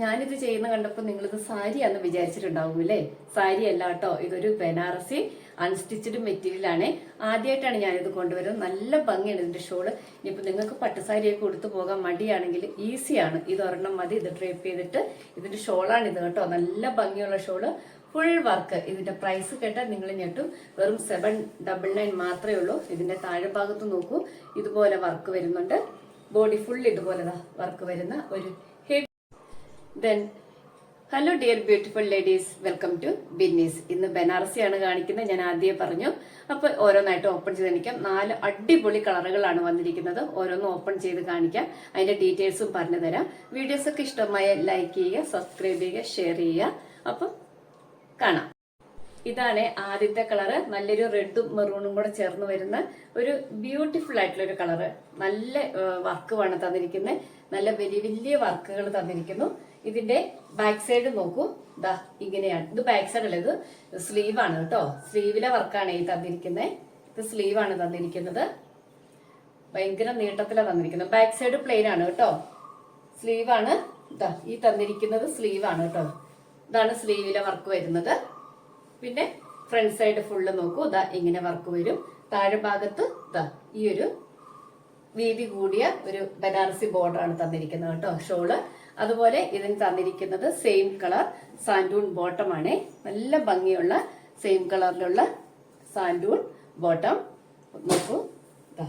ഞാനിത് ചെയ്യുന്ന കണ്ടപ്പോൾ നിങ്ങളിത് സാരിയാന്ന് വിചാരിച്ചിട്ടുണ്ടാവും അല്ലേ? സാരി അല്ല കേട്ടോ, ഇതൊരു ബനാറസി അൺസ്റ്റിച്ചഡ് മെറ്റീരിയൽ ആണ്. ആദ്യമായിട്ടാണ് ഞാനിത് കൊണ്ടുവരുന്നത്. നല്ല ഭംഗിയാണ് ഇതിന്റെ ഷോള്. ഇനിയിപ്പോൾ നിങ്ങൾക്ക് പട്ടുസാരിയൊക്കെ കൊടുത്തു പോകാൻ മടിയാണെങ്കിൽ ഈസിയാണ്. ഇത് ഒരെണ്ണം മതി. ഇത് ഡ്രേപ്പ് ചെയ്തിട്ട് ഇതിന്റെ ഷോളാണ് ഇത് കേട്ടോ. നല്ല ഭംഗിയുള്ള ഷോള്, ഫുൾ വർക്ക്. ഇതിന്റെ പ്രൈസ് കേട്ടാൽ നിങ്ങൾ ഞെട്ടും. വെറും 799 മാത്രമേ ഉള്ളൂ. ഇതിന്റെ താഴെ ഭാഗത്ത് നോക്കൂ, ഇതുപോലെ വർക്ക് വരുന്നുണ്ട്. ബോഡി ഫുൾ ഇതുപോലെ വർക്ക് വരുന്ന ഒരു heavy. Then hello dear beautiful ladies, welcome to Binny's. ഇന്ന് ബനാറസിയാണ് കാണിക്കുന്നത്, ഞാൻ ആദ്യമേ പറഞ്ഞു. അപ്പൊ ഓരോന്നായിട്ട് ഓപ്പൺ ചെയ്ത് കാണിക്കാം. 4 അടിപൊളി കളറുകളാണ് വന്നിരിക്കുന്നത്. ഓരോന്നും ഓപ്പൺ ചെയ്ത് കാണിക്കാം. അതിന്റെ ഡീറ്റെയിൽസും പറഞ്ഞു തരാം. വീഡിയോസ് ഒക്കെ ഇഷ്ടമായ ലൈക്ക് ചെയ്യുക, സബ്സ്ക്രൈബ് ചെയ്യുക, ഷെയർ ചെയ്യുക. അപ്പം കാണാം. ഇതാണ് ആദ്യത്തെ കളറ്. നല്ലൊരു റെഡും മെറൂണും കൂടെ ചേർന്ന് വരുന്ന ഒരു ബ്യൂട്ടിഫുൾ ആയിട്ടുള്ള ഒരു കളറ്. നല്ല വർക്ക് ആണ് തന്നിരിക്കുന്നത്. നല്ല വലിയ വലിയ വർക്കുകൾ തന്നിരിക്കുന്നു. ഇതിന്റെ ബാക്ക് സൈഡ് നോക്കൂ, ദാ ഇങ്ങനെയാണ്. ഇത് ബാക്ക് സൈഡ് അല്ല, ഇത് സ്ലീവ് ആണ് കേട്ടോ. സ്ലീവിലെ വർക്കാണ് ഈ തന്നിരിക്കുന്നത്. ഇത് സ്ലീവ് ആണ് തന്നിരിക്കുന്നത്. ഭയങ്കര നീട്ടത്തിലാണ് തന്നിരിക്കുന്നത്. ബാക്ക് സൈഡ് പ്ലെയിൻ ആണ് കേട്ടോ. സ്ലീവ് ആണ് ഇതാ ഈ തന്നിരിക്കുന്നത്. സ്ലീവ് ആണ് കേട്ടോ. ഇതാണ് സ്ലീവിലെ വർക്ക് വരുന്നത്. പിന്നെ ഫ്രണ്ട് സൈഡ് ഫുള്ള് നോക്കൂ, ഇതാ ഇങ്ങനെ വർക്ക് വരും. താഴെ ഭാഗത്ത് ഇതാ ഈ ഒരു വീതി കൂടിയ ഒരു ബനാറസി ബോർഡർ ആണ് തന്നിരിക്കുന്നത് കേട്ടോ ഷോള്. അതുപോലെ ഇതിന് തന്നിരിക്കുന്നത് സെയിം കളർ സാൻഡൂൺ ബോട്ടം ആണ്. നല്ല ഭംഗിയുള്ള സെയിം കളറിലുള്ള സാൻഡൂൺ ബോട്ടം. നോക്കൂ, ഇതാ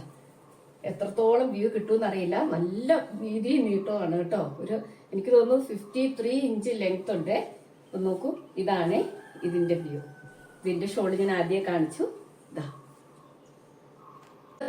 എത്രത്തോളം വ്യൂ കിട്ടുമെന്ന് അറിയില്ല. നല്ല വീതി നീട്ടമാണ് കേട്ടോ. എനിക്ക് തോന്നുന്നു 53 ഇഞ്ച് ലെങ്ത് ഉണ്ട്. നോക്കൂ, ഇതാണ് ഇതിന്റെ വ്യൂ. ഇതിന്റെ ഷോള് ഞാൻ ആദ്യം കാണിച്ചു. ഇതാ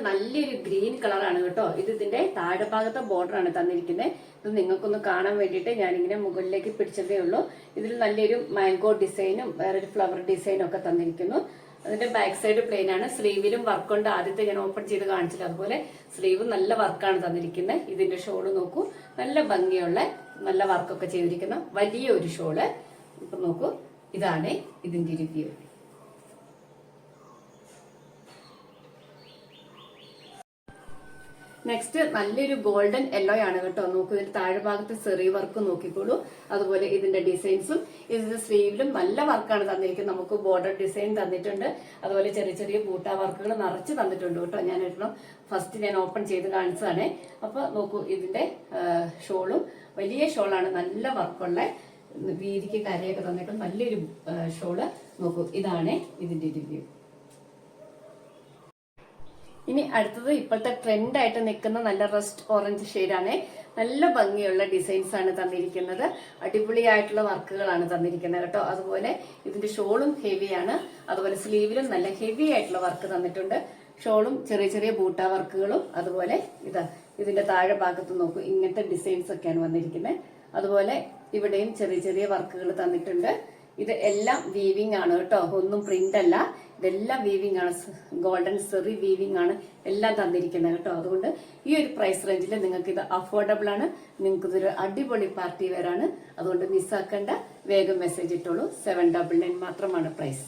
നല്ലൊരു ഗ്രീൻ കളറാണ് കേട്ടോ. ഇത് ഇതിന്റെ താഴെ ഭാഗത്തെ ബോർഡർ ആണ് തന്നിരിക്കുന്നത്. ഇത് നിങ്ങൾക്കൊന്ന് കാണാൻ വേണ്ടിയിട്ട് ഞാനിങ്ങനെ മുകളിലേക്ക് പിടിച്ചതേ ഉള്ളൂ. ഇതിൽ നല്ലൊരു മാംഗോ ഡിസൈനും വേറൊരു ഫ്ലവർ ഡിസൈനും ഒക്കെ തന്നിരിക്കുന്നു. അതിന്റെ ബാക്ക് സൈഡ് പ്ലെയിൻ ആണ്. സ്ലീവിലും വർക്കുണ്ട്. ആദ്യത്തെ ഞാൻ ഓപ്പൺ ചെയ്ത് കാണിച്ചില്ല. അതുപോലെ സ്ലീവ് നല്ല വർക്കാണ് തന്നിരിക്കുന്നത്. ഇതിന്റെ ഷോള് നോക്കൂ, നല്ല ഭംഗിയുള്ള നല്ല വർക്കൊക്കെ ചെയ്തിരിക്കുന്ന വലിയ ഒരു ഷോള്. ഇപ്പൊ നോക്കൂ, ഇതാണ് ഇതിന്റെ റിവ്യൂ. നെക്സ്റ്റ് നല്ലൊരു ഗോൾഡൻ യെല്ലോ ആണ് കേട്ടോ. നോക്കൂ, ഇതിന്റെ താഴെ ഭാഗത്ത് സെറി വർക്ക് നോക്കിക്കോളൂ. അതുപോലെ ഇതിന്റെ ഡിസൈൻസും ഇതിന്റെ സ്ലീവിലും നല്ല വർക്കാണ് തന്നിരിക്കുന്നത്. നമുക്ക് ബോർഡർ ഡിസൈൻ തന്നിട്ടുണ്ട്. അതുപോലെ ചെറിയ ചെറിയ ബൂട്ട വർക്കുകൾ നിറച്ച് തന്നിട്ടുണ്ട് കേട്ടോ. ഞാൻ ഫസ്റ്റ് ഞാൻ ഓപ്പൺ ചെയ്ത് കാണിച്ചതാണ്. അപ്പൊ നോക്കൂ, ഇതിന്റെ ഷോളും വലിയ ഷോളാണ്. നല്ല വർക്കുള്ള വീതിക്ക് കരയൊക്കെ തന്നിട്ട് നല്ലൊരു ഷോള്. നോക്കൂ, ഇതാണ് ഇതിന്റെ റിവ്യൂ. ഇനി അടുത്തത് ഇപ്പോഴത്തെ ട്രെൻഡ് ആയിട്ട് നിൽക്കുന്ന നല്ല റസ്റ്റ് ഓറഞ്ച് ഷെയ്ഡാണ്. നല്ല ഭംഗിയുള്ള ഡിസൈൻസ് ആണ് തന്നിരിക്കുന്നത്. അടിപൊളിയായിട്ടുള്ള വർക്കുകളാണ് തന്നിരിക്കുന്നത് കേട്ടോ. അതുപോലെ ഇതിന്റെ ഷോളും ഹെവിയാണ്. അതുപോലെ സ്ലീവിലും നല്ല ഹെവി ആയിട്ടുള്ള വർക്ക് തന്നിട്ടുണ്ട്. ഷോളും ചെറിയ ചെറിയ ബൂട്ട വർക്കുകളും. അതുപോലെ ഇതിന്റെ താഴെ ഭാഗത്ത് നോക്കൂ, ഇങ്ങനത്തെ ഡിസൈൻസ് ഒക്കെയാണ് വന്നിരിക്കുന്നത്. അതുപോലെ ഇവിടെയും ചെറിയ ചെറിയ വർക്കുകൾ തന്നിട്ടുണ്ട്. ഇത് എല്ലാം വീവിംഗ് ആണ് കേട്ടോ, ഒന്നും പ്രിന്റ് അല്ല. ഇതെല്ലാം വീവിംഗ് ആണ്. ഗോൾഡൻ സെറി വീവിംഗ് ആണ് എല്ലാം തന്നിരിക്കുന്നത് കേട്ടോ. അതുകൊണ്ട് ഈ ഒരു പ്രൈസ് റേഞ്ചിൽ നിങ്ങൾക്ക് ഇത് അഫോർഡബിൾ ആണ്. നിങ്ങൾക്ക് ഇതൊരു അടിപൊളി പാർട്ടി വെയർ ആണ്. അതുകൊണ്ട് മിസ്സാക്കേണ്ട, വേഗം മെസ്സേജ് ഇട്ടോളൂ. 799 മാത്രമാണ് പ്രൈസ്.